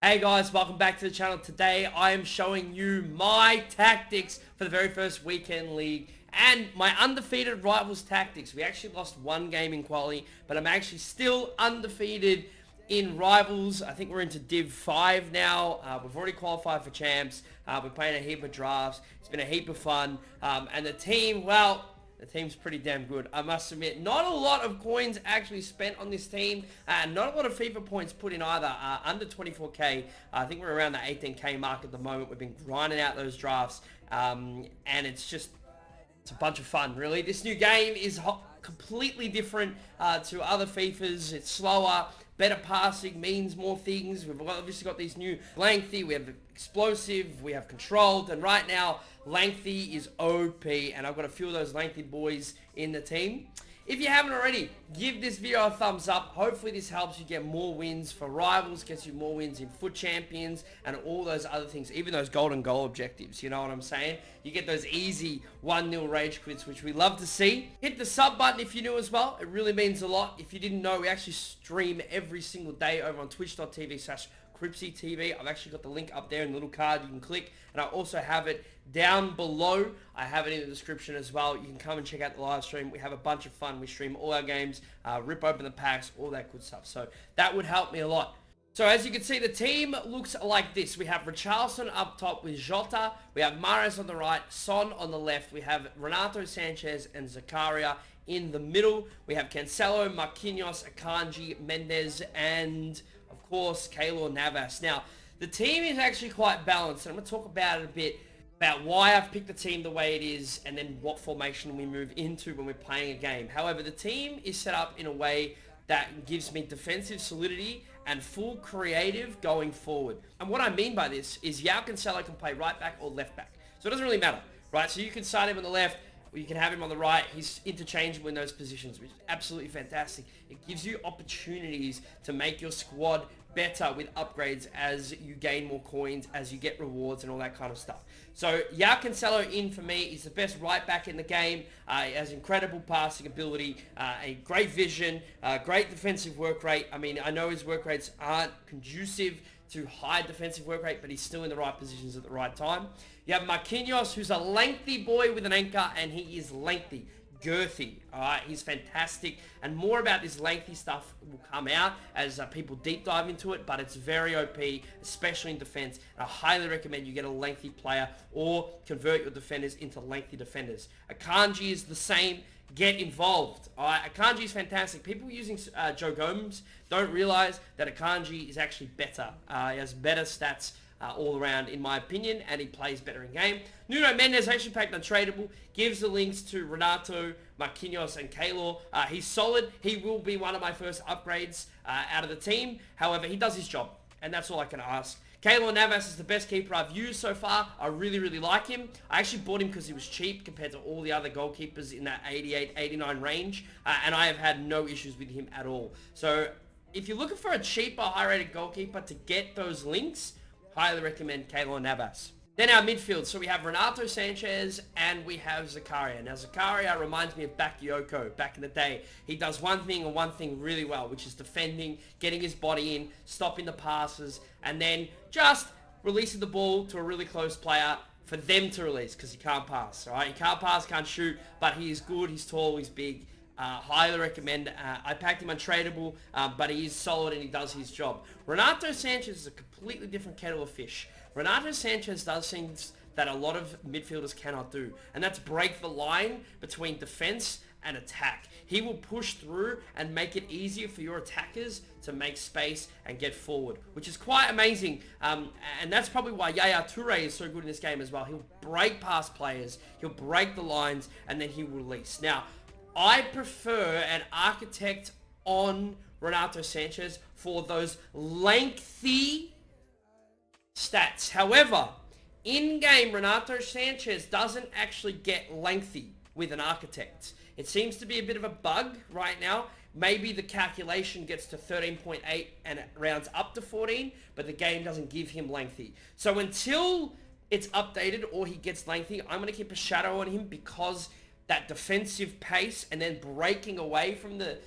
Hey guys, welcome back to the channel. Today I am showing you my tactics for the very first weekend league and my undefeated rivals tactics. We actually lost one game in quali, but I'm actually still undefeated in rivals. I think we're into Div 5 now. We've already qualified for champs. We're playing a heap of drafts. It's been a heap of fun. And the team, well, the team's pretty damn good, I must admit. Not a lot of coins actually spent on this team. Not a lot of FIFA points put in either. Under 24k. I think we're around the 18k mark at the moment. We've been grinding out those drafts. And it's a bunch of fun, really. This new game is completely different to other FIFAs. It's slower. Better passing means more things. We've obviously got these new lengthy, we have explosive, we have controlled, and right now lengthy is OP, and I've got a few of those lengthy boys in the team. If you haven't already, give this video a thumbs up. Hopefully this helps you get more wins for rivals, gets you more wins in foot champions, and all those other things, even those golden goal objectives, you know what I'm saying? You get those easy 1-0 rage quits, which we love to see. Hit the sub button if you're new as well. It really means a lot. If you didn't know, we actually stream every single day over on twitch.tv/CrypsyTV. I've actually got the link up there in the little card you can click, and I also have it down below. I have it in the description as well. You can come and check out the live stream. We have a bunch of fun. We stream all our games, rip open the packs, all that good stuff. So that would help me a lot. So as you can see, the team looks like this. We have Richarlison up top with Jota. We have Mahrez on the right, Son on the left. We have Renato Sanchez and Zakaria in the middle. We have Cancelo, Marquinhos, Akanji, Mendes, and of course, Keylor Navas. Now, the team is actually quite balanced, and I'm going to talk about it a bit, about why I've picked the team the way it is, and then what formation we move into when we're playing a game. However, the team is set up in a way that gives me defensive solidity and full creative going forward. And what I mean by this is João Cancelo can play right back or left back. So it doesn't really matter, right? So you can start him on the left, or you can have him on the right. He's interchangeable in those positions, which is absolutely fantastic. It gives you opportunities to make your squad better with upgrades as you gain more coins, as you get rewards and all that kind of stuff. So João Cancelo in for me is the best right back in the game. He has incredible passing ability, a great vision, great defensive work rate. I mean, I know his work rates aren't conducive to high defensive work rate, but he's still in the right positions at the right time. You have Marquinhos, who's a lengthy boy with an anchor, and he is lengthy. Girthy, alright, he's fantastic, and more about this lengthy stuff will come out as people deep dive into it, but it's very OP, especially in defense, and I highly recommend you get a lengthy player or convert your defenders into lengthy defenders. Akanji is the same. Get involved. Alright, Akanji is fantastic. People using Joe Gomes don't realize that Akanji is actually better. He has better stats all around, in my opinion, and he plays better in game. Nuno Mendes, action packed untradeable, gives the links to Renato, Marquinhos, and Keylor. He's solid. He will be one of my first upgrades out of the team. However, he does his job, and that's all I can ask. Keylor Navas is the best keeper I've used so far. I really, really like him. I actually bought him because he was cheap compared to all the other goalkeepers in that 88, 89 range, and I have had no issues with him at all. So if you're looking for a cheaper, high-rated goalkeeper to get those links, highly recommend Keylor Navas. Then our midfield. So we have Renato Sanchez and we have Zakaria. Now Zakaria reminds me of Bakayoko back in the day. He does one thing and one thing really well, which is defending, getting his body in, stopping the passes, and then just releasing the ball to a really close player for them to release, because he can't pass. All right, he can't pass, can't shoot, but he is good, he's tall, he's big. Highly recommend. I packed him untradeable, but he is solid and he does his job. Renato Sanchez is a completely different kettle of fish. Renato Sanchez does things that a lot of midfielders cannot do, and that's break the line between defense and attack. He will push through and make it easier for your attackers to make space and get forward, which is quite amazing. And that's probably why Yaya Toure is so good in this game as well. He'll break past players, he'll break the lines, and then he'll release. Now, I prefer an architect on Renato Sanchez for those lengthy stats. However, in-game, Renato Sanchez doesn't actually get lengthy with an architect. It seems to be a bit of a bug right now. Maybe the calculation gets to 13.8 and it rounds up to 14, but the game doesn't give him lengthy. So until it's updated or he gets lengthy, I'm going to keep a shadow on him, because that defensive pace and then breaking away from the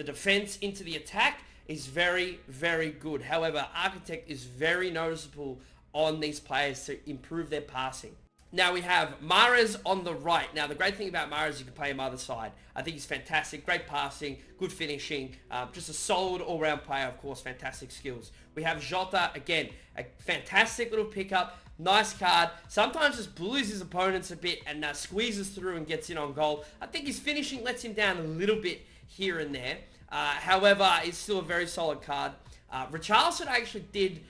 defense into the attack is very, very good. However, Architect is very noticeable on these players to improve their passing. Now we have Mahrez on the right. Now the great thing about Mahrez is you can play him either side. I think he's fantastic, great passing, good finishing, just a solid all-round player, of course, fantastic skills. We have Jota, again, a fantastic little pickup, nice card. Sometimes just bullies his opponents a bit and squeezes through and gets in on goal. I think his finishing lets him down a little bit here and there. However, it's still a very solid card. Richarlison I actually did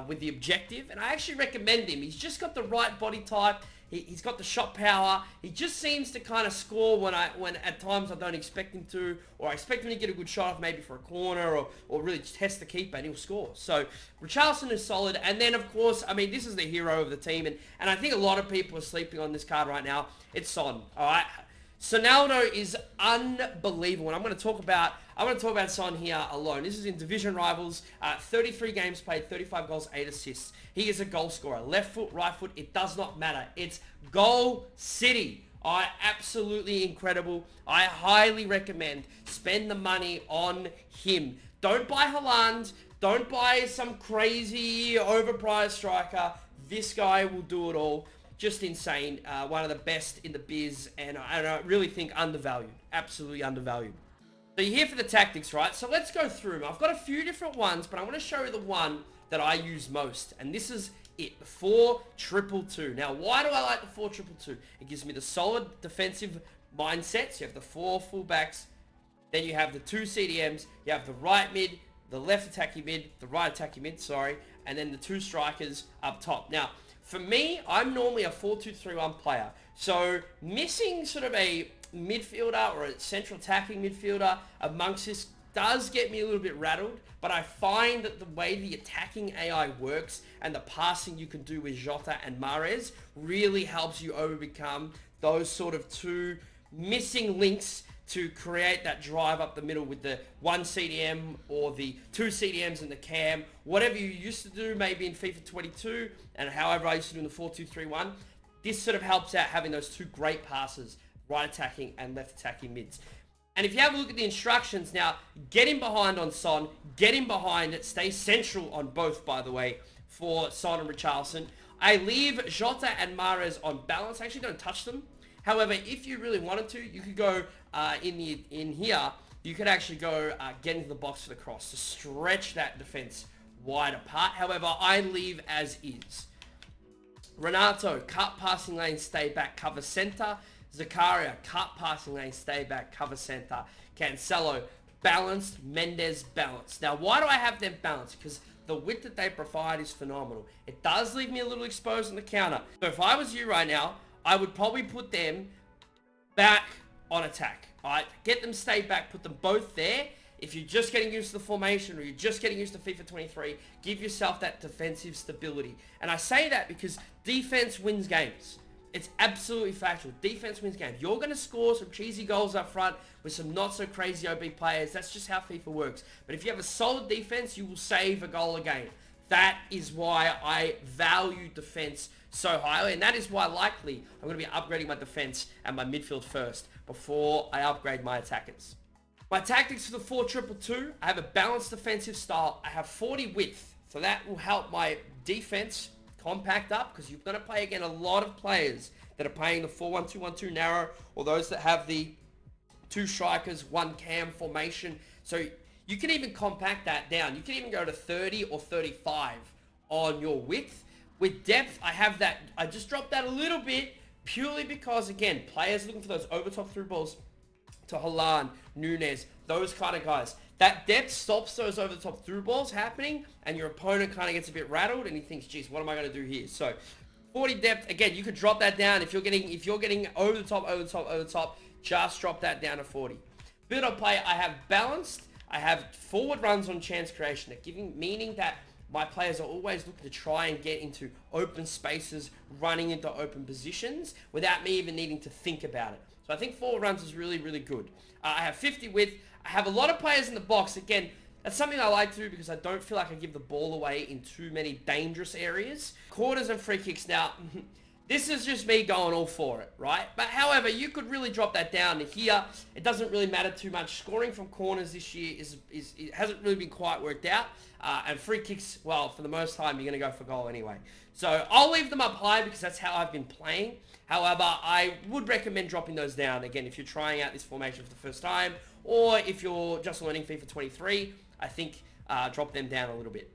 with the objective, and I actually recommend him. He's just got the right body type. He's got the shot power. He just seems to kind of score when at times I don't expect him to, or I expect him to get a good shot off maybe for a corner or really test the keeper and he'll score. So Richarlison is solid. And then of course, I mean, this is the hero of the team, and I think a lot of people are sleeping on this card right now. It's Son. All right. Sonaldo is unbelievable, and I'm going to talk about Son here alone. This is in division rivals, 33 games played, 35 goals, 8 assists. He is a goal scorer. Left foot, right foot, it does not matter. It's goal city. Absolutely incredible. I highly recommend spend the money on him. Don't buy Haaland. Don't buy some crazy overpriced striker. This guy will do it all. Just insane. One of the best in the biz, and I really think undervalued. Absolutely undervalued. So you're here for the tactics, right? So let's go through them. I've got a few different ones, but I want to show you the one that I use most, and this is it, the 4-2-2. Now, why do I like the 4-2-2? It gives me the solid defensive mindset. So you have the 4 fullbacks, then you have the 2 CDMs, you have the right mid, the left attacking mid, the right attacking mid, sorry, and then the 2 strikers up top. Now, for me, I'm normally a 4-2-3-1 player. So missing sort of a midfielder or a central attacking midfielder amongst this does get me a little bit rattled, but I find that the way the attacking AI works and the passing you can do with Jota and Mahrez really helps you overcome those sort of 2 missing links to create that drive up the middle with the 1 CDM or the 2 CDMs in the cam, whatever you used to do maybe in FIFA 22 and however I used to do in the 4-2-3-1. This sort of helps out having those 2 great passes, right attacking and left attacking mids. And if you have a look at the instructions now, get him behind on Son, get him behind it, stay central on both, by the way, for Son and Richarlison. I leave Jota and Mahrez on balance. I actually don't touch them. However, if you really wanted to, you could go in here, you could actually go get into the box for the cross to stretch that defense wide apart. However, I leave as is. Renato, cut passing lane, stay back, cover center. Zakaria, cut passing lane, stay back, cover center. Cancelo, balanced. Mendes, balanced. Now, why do I have them balanced? Because the width that they provide is phenomenal. It does leave me a little exposed on the counter. So if I was you right now, I would probably put them back on attack. Alright, get them stay back, put them both there. If you're just getting used to the formation or you're just getting used to FIFA 23, give yourself that defensive stability. And I say that because defense wins games. It's absolutely factual. Defense wins games. You're going to score some cheesy goals up front with some not so crazy OB players. That's just how FIFA works. But if you have a solid defense, you will save a goal a game. That is why I value defense so highly, and that is why likely I'm going to be upgrading my defense and my midfield first before I upgrade my attackers. My tactics for the 4-2-2, I have a balanced defensive style. I have 40 width, so that will help my defense compact up because you're going to play again a lot of players that are playing the 4-1-2-1-2 narrow or those that have the 2 strikers, 1 cam formation. So you can even compact that down. You can even go to 30 or 35 on your width. With depth, I have that. I just dropped that a little bit purely because, again, players looking for those overtop through balls to Haaland, Nunes, those kind of guys. That depth stops those over-the-top through balls happening, and your opponent kind of gets a bit rattled, and he thinks, geez, what am I going to do here? So, 40 depth, again, you could drop that down. If you're getting over the top, just drop that down to 40. Build-up play, I have balanced. I have forward runs on chance creation, meaning that my players are always looking to try and get into open spaces, running into open positions without me even needing to think about it. So I think forward runs is really, really good. I have 50 width. I have a lot of players in the box. Again, that's something I like to do because I don't feel like I give the ball away in too many dangerous areas. Corners and free kicks. Now, This is just me going all for it, right? But however, you could really drop that down to here. It doesn't really matter too much. Scoring from corners this year it hasn't really been quite worked out. And free kicks, well, for the most time, you're going to go for goal anyway. So I'll leave them up high because that's how I've been playing. However, I would recommend dropping those down, again, if you're trying out this formation for the first time, or if you're just learning FIFA 23, I think drop them down a little bit.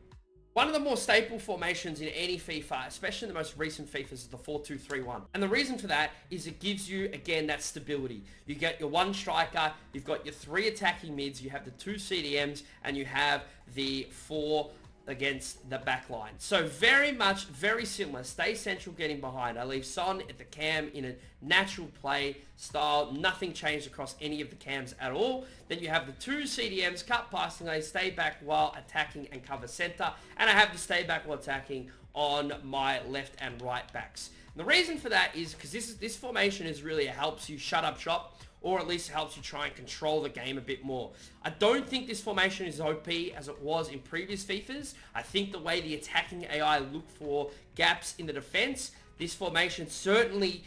One of the more staple formations in any FIFA, especially in the most recent FIFAs, is the 4-2-3-1. And the reason for that is it gives you, again, that stability. You get your one striker, you've got your 3 attacking mids, you have the 2 CDMs, and you have the 4 against the back line. So very similar. Stay central, getting behind. I leave Son at the cam in a natural play style. Nothing changed across any of the cams at all. Then you have the 2 CDMs, cut passing lanes, stay back while attacking and cover center. And I have the stay back while attacking on my left and right backs. And the reason for that is because this formation is really, it helps you shut up shop, or at least helps you try and control the game a bit more. I don't think this formation is OP as it was in previous FIFAs. I think the way the attacking AI look for gaps in the defense, this formation certainly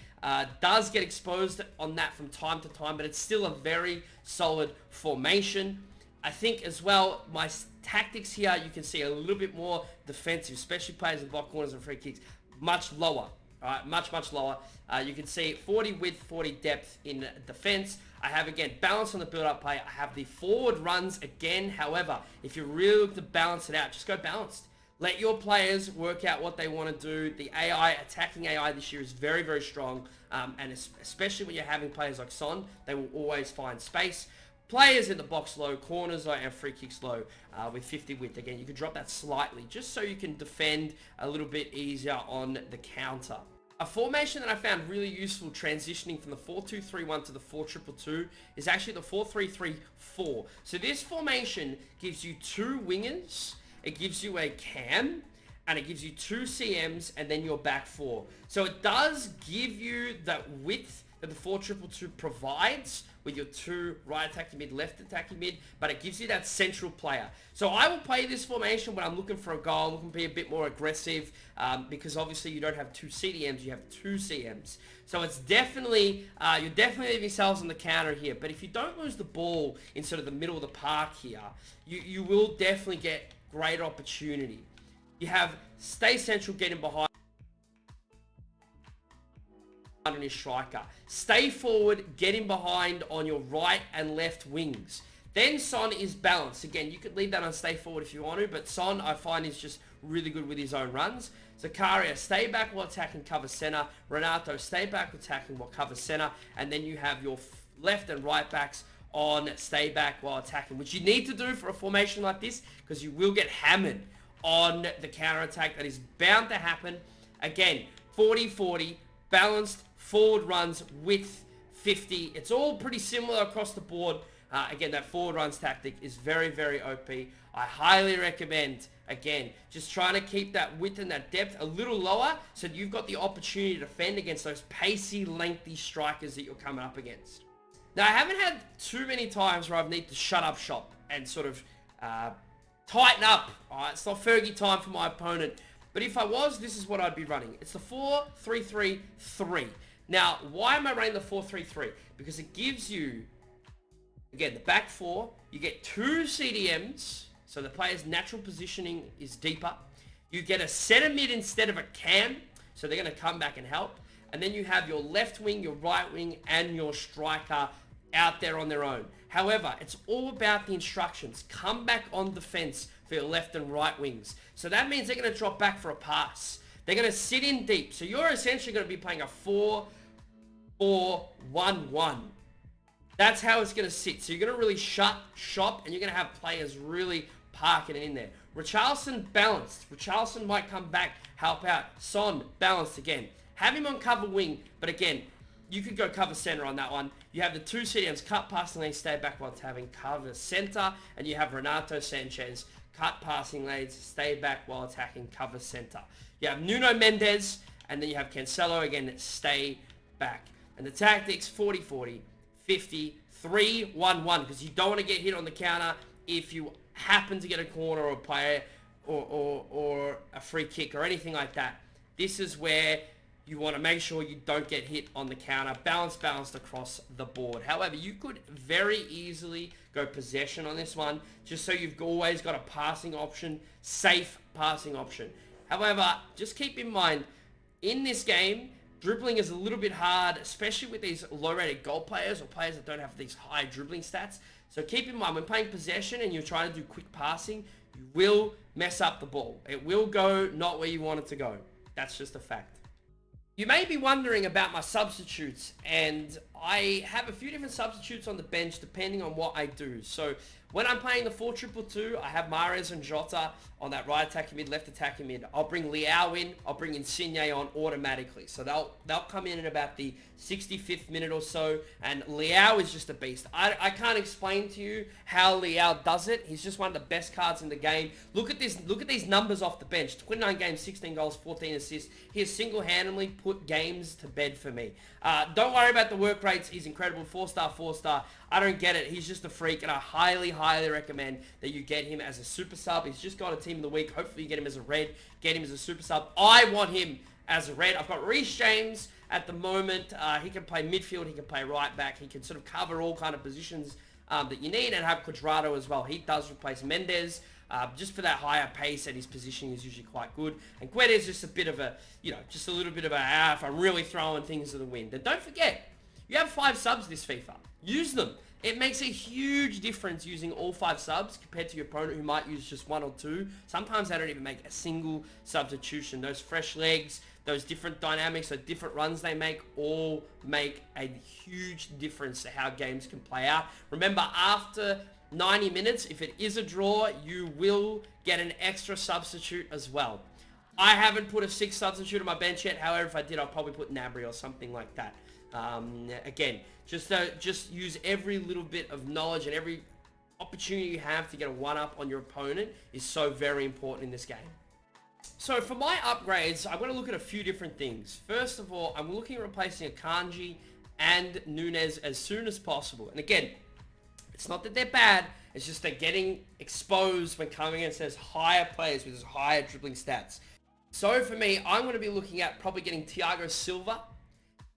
does get exposed on that from time to time, but it's still a very solid formation. I think as well, my tactics here, you can see a little bit more defensive, especially players in block corners and free kicks, much lower. Alright, much lower. You can see 40 width, 40 depth in defense. I have, again, balance on the build-up play. I have the forward runs again. However, if you really look to balance it out, just go balanced. Let your players work out what they want to do. The AI, attacking AI this year is very strong. And especially when you're having players like Son, they will always find space. Players in the box low, corners low, and free kicks low with 50 width. Again, you can drop that slightly just so you can defend a little bit easier on the counter. A formation that I found really useful transitioning from the 4-2-3-1 to the 4-2-2-2 is actually the 4-3-3-4. So this formation gives you 2 wingers, it gives you a cam, and it gives you 2 CMs and then your back 4. So it does give you that width that the 4-2-2 provides with your 2 right attacking mid, left attacking mid, but it gives you that central player. So I will play this formation when I'm looking for a goal, looking to be a bit more aggressive, because obviously you don't have 2 CDMs, you have 2 CMs. So it's definitely, you're definitely leaving yourselves on the counter here, but if you don't lose the ball in sort of the middle of the park here, you will definitely get great opportunity. You have stay central, getting behind on your striker. Stay forward, getting behind on your right and left wings. Then Son is balanced. Again, you could leave that on stay forward if you want to, but Son, I find, is just really good with his own runs. Zakaria, stay back while attacking, cover center. Renato, stay back attacking while cover center. And then you have your left and right backs on stay back while attacking, which you need to do for a formation like this because you will get hammered on the counter attack. That is bound to happen. Again, 40-40, balanced, forward runs with 50. It's all pretty similar across the board. Again, that forward runs tactic is very OP. I highly recommend, again, just trying to keep that width and that depth a little lower so that you've got the opportunity to defend against those pacey, lengthy strikers that you're coming up against. Now, I haven't had too many times where I've needed to shut up shop and sort of tighten up. All right, it's not Fergie time for my opponent. But if I was, this is what I'd be running. It's the 4-3-3-3. Now, why am I running the 4-3-3? Because it gives you, again, the back 4. You get 2 CDMs, so the player's natural positioning is deeper. You get a center mid instead of a cam, so they're going to come back and help. And then you have your left wing, your right wing, and your striker out there on their own. However, it's all about the instructions. Come back on defense for your left and right wings. So that means they're going to drop back for a pass. They're going to sit in deep. So you're essentially going to be playing a 4-4-1-1. That's how it's going to sit. So you're going to really shut shop and you're going to have players really parking it in there. Richarlison balanced. Richarlison might come back, help out. Son balanced again. Have him on cover wing, but again, you could go cover center on that one. You have the 2 CDMs, cut passing lanes, stay back while having cover center, and you have Renato Sanchez, cut passing lanes, stay back while attacking, cover center. You have Nuno Mendes, and then you have Cancelo, again, stay back. And the tactics, 40-40, 50, 3-1-1, because you don't want to get hit on the counter if you happen to get a corner or a player or a free kick or anything like that. This is where You want to make sure you don't get hit on the counter. Balanced across the board. However, you could very easily go possession on this one, just so you've always got a passing option, safe passing option. However, just keep in mind, in this game, dribbling is a little bit hard, especially with these low-rated goal players or players that don't have these high dribbling stats. So keep in mind, when playing possession and you're trying to do quick passing, you will mess up the ball. It will go not where you want it to go. That's just a fact. You may be wondering about my substitutes, and I have a few different substitutes on the bench depending on what I do. So when I'm playing the 4-2-2, I have Mahrez and Jota on that right attacking mid, left attacking mid. I'll bring Leao in, I'll bring Insigne on automatically. So they'll come in at about the 65th minute or so, and Leao is just a beast. I can't explain to you how Leao does it. He's just one of the best cards in the game. Look at this. Look at these numbers off the bench. 29 games, 16 goals, 14 assists. He has single-handedly put games to bed for me. Don't worry about the work rates. He's incredible. 4-star, 4-star. I don't get it. He's just a freak, and I highly recommend that you get him as a super sub. He's just got a team of the week. Hopefully you get him as a red, get him as a super sub. I want him as a red. I've got Reece James at the moment. He can play midfield. He can play right back. He can sort of cover all kind of positions that you need, and have Cuadrado as well. He does replace Mendes. Just for that higher pace, and his positioning is usually quite good. And Guedes is just a bit of a, just a little bit of a, if I'm really throwing things to the wind. And don't forget, you have 5 subs this FIFA. Use them. It makes a huge difference using all 5 subs compared to your opponent who might use just 1 or 2. Sometimes they don't even make a single substitution. Those fresh legs, those different dynamics, those different runs they make, all make a huge difference to how games can play out. Remember, after 90 minutes, if it is a draw, you will get an extra substitute as well. I haven't put a 6th substitute on my bench yet. However, if I did, I'll probably put Nabry or something like that. Again, just use every little bit of knowledge, and every opportunity you have to get a 1-up on your opponent is so very important in this game. So for my upgrades, I'm going to look at a few different things. First of all, I'm looking at replacing Akanji and Nunez as soon as possible. And again, it's not that they're bad, it's just they're getting exposed when coming against those higher players with those higher dribbling stats. So for me, I'm going to be looking at probably getting Thiago Silva,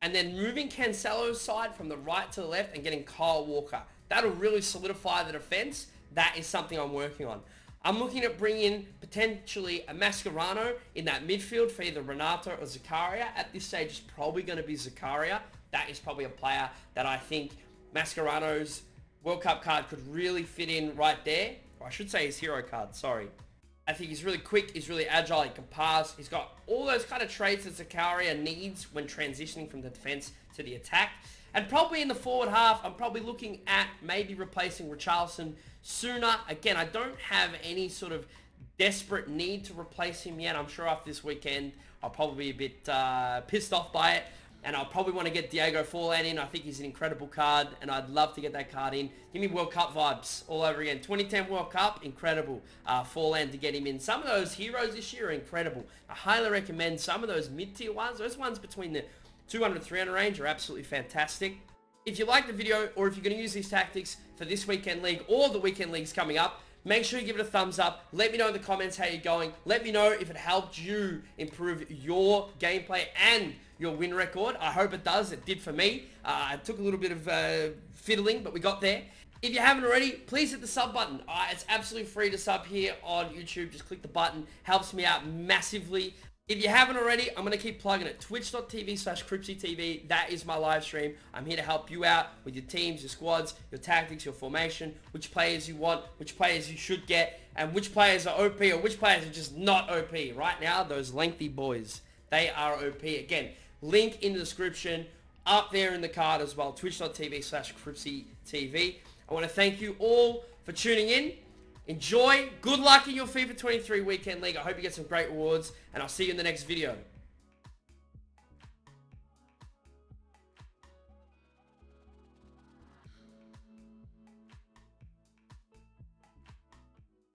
and then moving Cancelo's side from the right to the left and getting Kyle Walker. That'll really solidify the defense. That is something I'm working on. I'm looking at bringing potentially a Mascherano in that midfield for either Renato or Zakaria. At this stage, it's probably going to be Zakaria. That is probably a player that I think Mascherano's World Cup card could really fit in right there. Or I should say his hero card, sorry. I think he's really quick, he's really agile, he can pass. He's got all those kind of traits that Zakaria needs when transitioning from the defense to the attack. And probably in the forward half, I'm probably looking at maybe replacing Richarlison sooner. Again, I don't have any sort of desperate need to replace him yet. I'm sure after this weekend, I'll probably be a bit pissed off by it. And I'll probably want to get Diego Forlan in. I think he's an incredible card, and I'd love to get that card in. Give me World Cup vibes all over again. 2010 World Cup, incredible. Forlan to get him in. Some of those heroes this year are incredible. I highly recommend some of those mid-tier ones. Those ones between the 200 300 range are absolutely fantastic. If you like the video, or if you're going to use these tactics for this weekend league or the weekend leagues coming up, make sure you give it a thumbs up. Let me know in the comments how you're going. Let me know if it helped you improve your gameplay and your win record. I hope it does. It did for me. It took a little bit of fiddling, but we got there. If you haven't already, please hit the sub button. It's absolutely free to sub here on YouTube. Just click the button. Helps me out massively. If you haven't already, I'm going to keep plugging it. Twitch.tv/CrypsyTV. That is my live stream. I'm here to help you out with your teams, your squads, your tactics, your formation, which players you want, which players you should get, and which players are OP or which players are just not OP. Right now, those lengthy boys, they are OP. Again, link in the description, up there in the card as well. Twitch.tv/CrypsyTV. I want to thank you all for tuning in. Enjoy. Good luck in your FIFA 23 Weekend League. I hope you get some great rewards, and I'll see you in the next video.